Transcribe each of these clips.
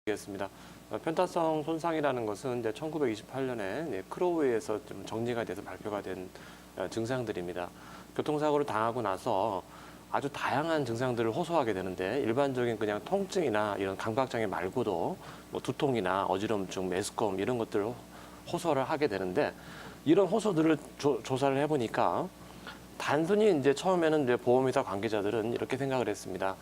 겠습니다. 편타성 손상이라는 것은 이제 1928년에 크로우에서 좀 정리가 돼서 발표가 된 증상들입니다. 교통사고를 당하고 나서 아주 다양한 증상들을 호소하게 되는데 일반적인 그냥 통증이나 이런 감각장애 말고도 뭐 두통이나 어지럼증, 메스꺼움 이런 것들을 호소를 하게 되는데 이런 호소들을 조사를 해보니까 단순히 이제 처음에는 이제 보험회사 관계자들은 이렇게 생각을 했습니다.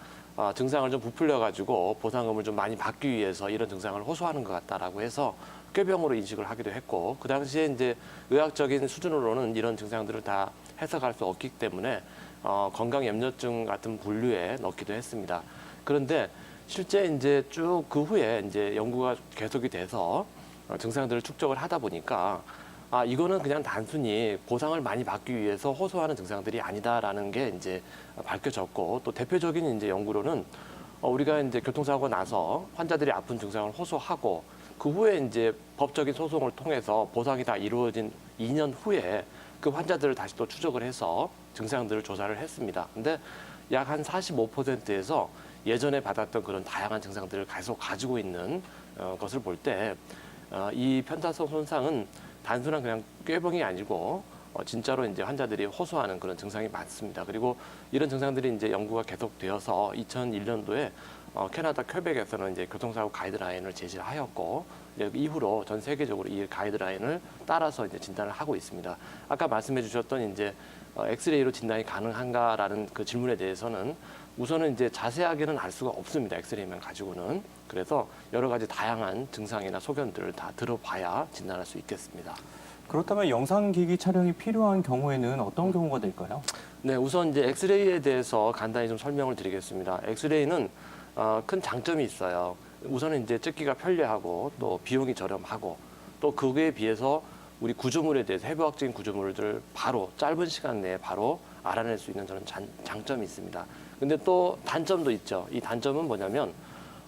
증상을 좀 부풀려가지고 보상금을 좀 많이 받기 위해서 이런 증상을 호소하는 것 같다라고 해서 꾀병으로 인식을 하기도 했고, 그 당시에 이제 의학적인 수준으로는 이런 증상들을 다 해석할 수 없기 때문에 건강염려증 같은 분류에 넣기도 했습니다. 그런데 실제 이제 쭉 그 후에 이제 연구가 계속이 돼서 증상들을 축적을 하다 보니까 이거는 그냥 단순히 보상을 많이 받기 위해서 호소하는 증상들이 아니다라는 게 이제 밝혀졌고, 또 대표적인 이제 연구로는 우리가 이제 교통사고가 나서 환자들이 아픈 증상을 호소하고 그 후에 이제 법적인 소송을 통해서 보상이 다 이루어진 2년 후에 그 환자들을 다시 또 추적을 해서 증상들을 조사를 했습니다. 근데 약 한 45%에서 예전에 받았던 그런 다양한 증상들을 계속 가지고 있는 것을 볼 때 이 편타성 손상은 단순한 그냥 꾀병이 아니고 진짜로 이제 환자들이 호소하는 그런 증상이 많습니다. 그리고 이런 증상들이 이제 연구가 계속되어서 2001년도에 캐나다 퀘벡에서는 이제 교통사고 가이드라인을 제시하였고 이제 이후로 전 세계적으로 이 가이드라인을 따라서 이제 진단을 하고 있습니다. 아까 말씀해주셨던 이제 엑스레이로 진단이 가능한가라는 그 질문에 대해서는 우선은 이제 자세하게는 알 수가 없습니다. 엑스레이만 가지고는. 그래서 여러 가지 다양한 증상이나 소견들을 다 들어봐야 진단할 수 있겠습니다. 그렇다면 영상기기 촬영이 필요한 경우에는 어떤 경우가 될까요? 네, 우선 이제 엑스레이에 대해서 간단히 좀 설명을 드리겠습니다. 엑스레이는 큰 장점이 있어요. 우선은 이제 찍기가 편리하고 또 비용이 저렴하고 또 그거에 비해서 우리 구조물에 대해서 해부학적인 구조물들 바로 짧은 시간 내에 바로 알아낼 수 있는 저는 장점이 있습니다. 근데 또 단점도 있죠. 이 단점은 뭐냐면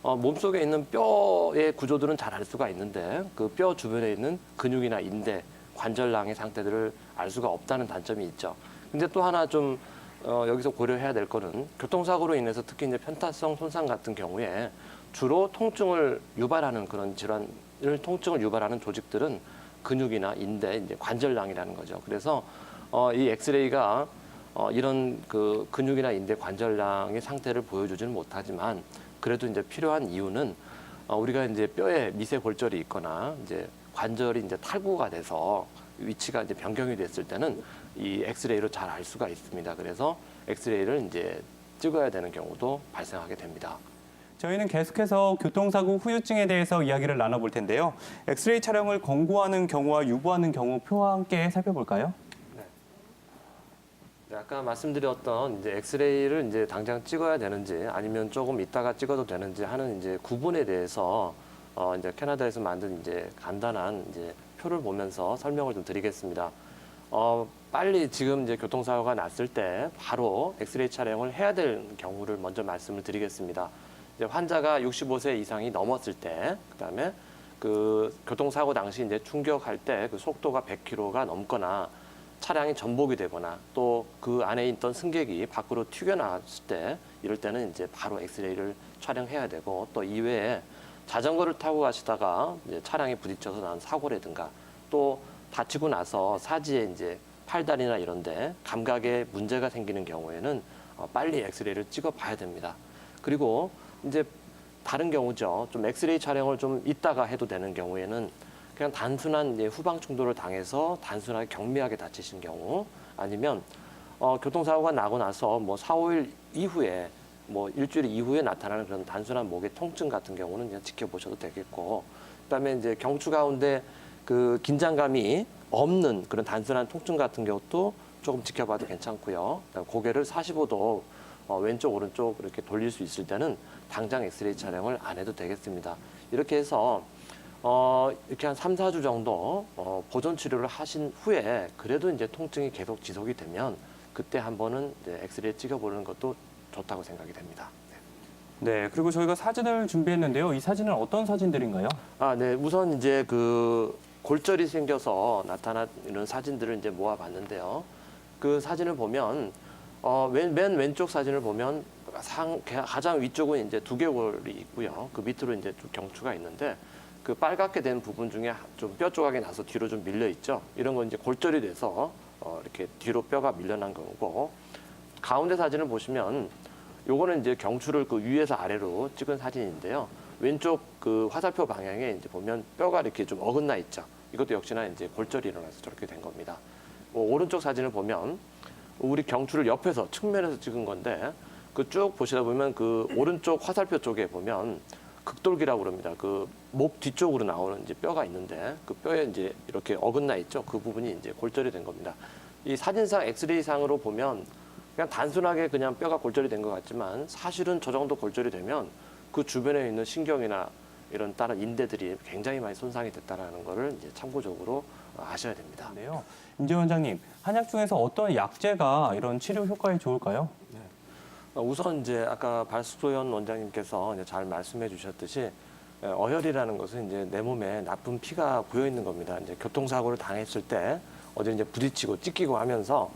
몸속에 있는 뼈의 구조들은 잘 알 수가 있는데 그 뼈 주변에 있는 근육이나 인대, 관절낭의 상태들을 알 수가 없다는 단점이 있죠. 근데 또 하나 좀 여기서 고려해야 될 거는 교통사고로 인해서 특히 이제 편타성 손상 같은 경우에 주로 통증을 유발하는 그런 통증을 유발하는 조직들은 근육이나 인대, 이제 관절낭이라는 거죠. 그래서 이 엑스레이가 이런 그 근육이나 인대, 관절낭의 상태를 보여주지는 못하지만 그래도 이제 필요한 이유는 우리가 이제 뼈에 미세 골절이 있거나 이제 관절이 이제 탈구가 돼서 위치가 이제 변경이 됐을 때는 이 엑스레이로 잘 알 수가 있습니다. 그래서 엑스레이를 이제 찍어야 되는 경우도 발생하게 됩니다. 저희는 계속해서 교통사고 후유증에 대해서 이야기를 나눠볼 텐데요. 엑스레이 촬영을 권고하는 경우와 유보하는 경우 표와 함께 살펴볼까요? 네, 아까 말씀드렸던 이제 엑스레이를 이제 당장 찍어야 되는지 아니면 조금 이따가 찍어도 되는지 하는 이제 구분에 대해서 이제 캐나다에서 만든 이제 간단한 이제 표를 보면서 설명을 좀 드리겠습니다. 빨리 지금 이제 교통사고가 났을 때 바로 엑스레이 촬영을 해야 될 경우를 먼저 말씀을 드리겠습니다. 이제 환자가 65세 이상이 넘었을 때, 그다음에 그 교통사고 당시 이제 충격할 때 그 속도가 100km가 넘거나 차량이 전복이 되거나 또 그 안에 있던 승객이 밖으로 튀겨나왔을 때 이럴 때는 이제 바로 엑스레이를 촬영해야 되고, 또 이외에 자전거를 타고 가시다가 이제 차량에 부딪혀서 난 사고라든가 또 다치고 나서 사지에 이제 팔다리나 이런데 감각에 문제가 생기는 경우에는 빨리 엑스레이를 찍어 봐야 됩니다. 그리고 이제 다른 경우죠. 좀 엑스레이 촬영을 좀 이따가 해도 되는 경우에는 그냥 단순한 이제 후방 충돌을 당해서 단순하게 경미하게 다치신 경우, 아니면 교통사고가 나고 나서 뭐 4, 5일 이후에 뭐 일주일 이후에 나타나는 그런 단순한 목의 통증 같은 경우는 그냥 지켜보셔도 되겠고, 그다음에 이제 경추 가운데 그 긴장감이 없는 그런 단순한 통증 같은 경우도 조금 지켜봐도 괜찮고요. 고개를 45도 왼쪽 오른쪽 이렇게 돌릴 수 있을 때는 당장 엑스레이 촬영을 안 해도 되겠습니다. 이렇게 해서 이렇게 한 3, 4주 정도 보존 치료를 하신 후에 그래도 이제 통증이 계속 지속이 되면 그때 한 번은 이제 엑스레이 찍어보는 것도 좋다고 생각이 됩니다. 네, 그리고 저희가 사진을 준비했는데요. 이 사진은 어떤 사진들인가요? 네. 우선 이제 그 골절이 생겨서 나타나는 사진들을 이제 모아봤는데요. 그 사진을 보면 맨 왼쪽 사진을 보면 가장 위쪽은 이제 두개골이 있고요. 그 밑으로 이제 좀 경추가 있는데 그 빨갛게 된 부분 중에 좀 뼈 조각이 나서 뒤로 좀 밀려 있죠. 이런 건 이제 골절이 돼서 이렇게 뒤로 뼈가 밀려난 거고, 가운데 사진을 보시면 요거는 이제 경추를 그 위에서 아래로 찍은 사진인데요. 왼쪽 그 화살표 방향에 이제 보면 뼈가 이렇게 좀 어긋나 있죠. 이것도 역시나 이제 골절이 일어나서 저렇게 된 겁니다. 오른쪽 사진을 보면 우리 경추를 옆에서 측면에서 찍은 건데 그 쭉 보시다 보면 그 오른쪽 화살표 쪽에 보면 극돌기라고 그럽니다. 그 목 뒤쪽으로 나오는 이제 뼈가 있는데 그 뼈에 이제 이렇게 어긋나 있죠. 그 부분이 이제 골절이 된 겁니다. 이 사진상 엑스레이상으로 보면 그냥 단순하게 그냥 뼈가 골절이 된 것 같지만 사실은 저 정도 골절이 되면 그 주변에 있는 신경이나 이런 다른 인대들이 굉장히 많이 손상이 됐다라는 거를 이제 참고적으로 아셔야 됩니다. 네요. 임재 원장님, 한약 중에서 어떤 약재가 이런 치료 효과에 좋을까요? 우선 이제 아까 발숙소연 원장님께서 이제 잘 말씀해 주셨듯이 어혈이라는 것은 이제 내 몸에 나쁜 피가 고여 있는 겁니다. 이제 교통사고를 당했을 때 어디 이제 부딪히고 찢기고 하면서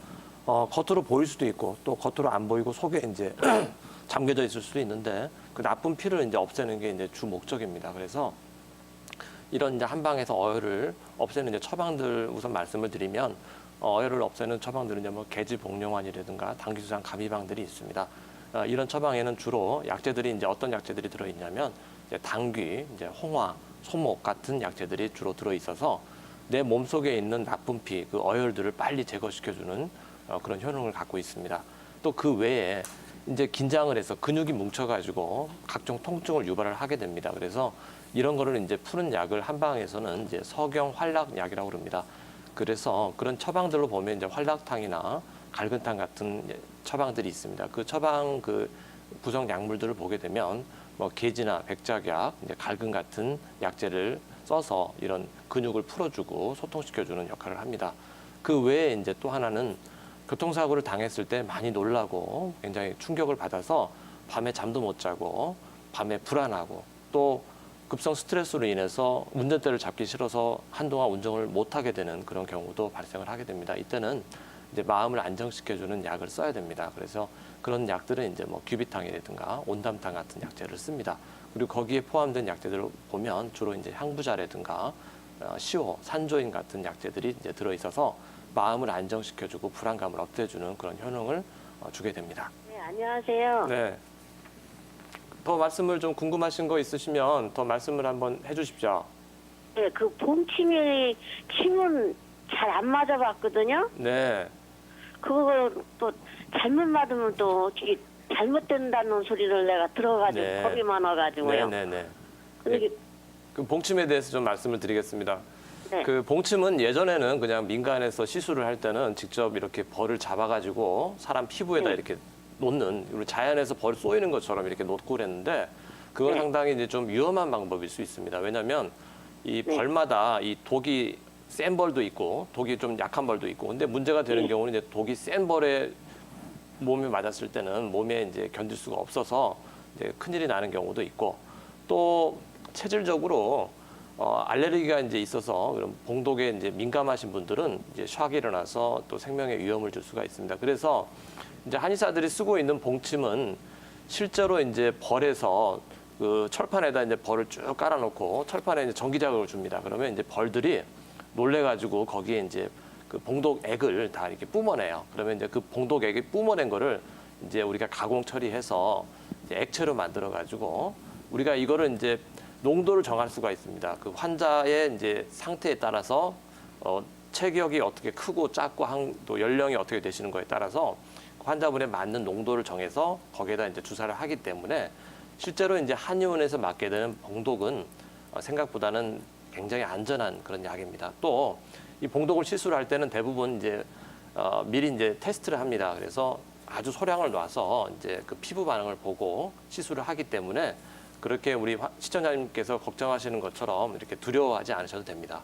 겉으로 보일 수도 있고 또 겉으로 안 보이고 속에 이제 잠겨져 있을 수도 있는데 그 나쁜 피를 이제 없애는 게 이제 주 목적입니다. 그래서 이런 이제 한방에서 어혈을 없애는 이제 처방들 우선 말씀을 드리면 어혈을 없애는 처방들은 이제 뭐 개지복룡환이라든가 당귀수장 감이방들이 있습니다. 이런 처방에는 주로 약재들이 이제 어떤 약재들이 들어있냐면 이제 당귀, 이제 홍화, 소목 같은 약재들이 주로 들어있어서 내 몸속에 있는 나쁜 피, 그 어혈들을 빨리 제거시켜주는 그런 효능을 갖고 있습니다. 또 그 외에 이제 긴장을 해서 근육이 뭉쳐가지고 각종 통증을 유발을 하게 됩니다. 그래서 이런 거를 이제 푸는 약을 한방에서는 이제 석영 활락약이라고 합니다. 그래서 그런 처방들로 보면 이제 활락탕이나 갈근탕 같은 처방들이 있습니다. 그 처방 그 구성 약물들을 보게 되면 뭐 계지나 백작약, 이제 갈근 같은 약재를 써서 이런 근육을 풀어주고 소통시켜주는 역할을 합니다. 그 외에 이제 또 하나는 교통사고를 당했을 때 많이 놀라고 굉장히 충격을 받아서 밤에 잠도 못 자고 밤에 불안하고 또 급성 스트레스로 인해서 운전대를 잡기 싫어서 한동안 운전을 못 하게 되는 그런 경우도 발생을 하게 됩니다. 이때는 이제 마음을 안정시켜주는 약을 써야 됩니다. 그래서 그런 약들은 이제 뭐 규비탕이라든가 온담탕 같은 약재를 씁니다. 그리고 거기에 포함된 약재들을 보면 주로 이제 향부자라든가 시호, 산조인 같은 약재들이 이제 들어있어서 마음을 안정시켜주고 불안감을 없애주는 그런 효능을 주게 됩니다. 네, 안녕하세요. 네. 더 말씀을 좀 궁금하신 거 있으시면 더 말씀을 한번 해주십시오. 네, 그 봄침이 침은 잘 안 맞아봤거든요. 네. 그거 또 잘못 맞으면 또 어떻게 잘못된다는 소리를 내가 들어가지고 네. 겁이 많아가지고요. 네네네. 근데 그 봉침에 대해서 좀 말씀을 드리겠습니다. 네. 그 봉침은 예전에는 그냥 민간에서 시술을 할 때는 직접 이렇게 벌을 잡아가지고 사람 피부에다 네. 이렇게 놓는, 우리 자연에서 벌 쏘이는 것처럼 이렇게 놓고 그랬는데 그건 네. 상당히 이제 좀 위험한 방법일 수 있습니다. 왜냐하면 이 네. 벌마다 이 독이 센 벌도 있고 독이 좀 약한 벌도 있고, 근데 문제가 되는 네. 경우는 이제 독이 센 벌에 몸에 맞았을 때는 몸에 이제 견딜 수가 없어서 이제 큰일이 나는 경우도 있고, 또 체질적으로 알레르기가 이제 있어서 그런 봉독에 이제 민감하신 분들은 이제 샥이 일어나서 또 생명에 위험을 줄 수가 있습니다. 그래서 이제 한의사들이 쓰고 있는 봉침은 실제로 이제 벌에서 그 철판에다 이제 벌을 쭉 깔아놓고 철판에 이제 전기자극을 줍니다. 그러면 이제 벌들이 놀래가지고 거기에 이제 그 봉독액을 다 이렇게 뿜어내요. 그러면 이제 그 봉독액이 뿜어낸 거를 이제 우리가 가공 처리해서 이제 액체로 만들어가지고 우리가 이거를 이제 농도를 정할 수가 있습니다. 그 환자의 이제 상태에 따라서 체격이 어떻게 크고 작고 또 연령이 어떻게 되시는 거에 따라서 환자분에 맞는 농도를 정해서 거기에다 이제 주사를 하기 때문에 실제로 이제 한의원에서 맞게 되는 봉독은 생각보다는 굉장히 안전한 그런 약입니다. 또 이 봉독을 시술할 때는 대부분 이제 미리 이제 테스트를 합니다. 그래서 아주 소량을 놔서 이제 그 피부 반응을 보고 시술을 하기 때문에 그렇게 우리 시청자님께서 걱정하시는 것처럼 이렇게 두려워하지 않으셔도 됩니다.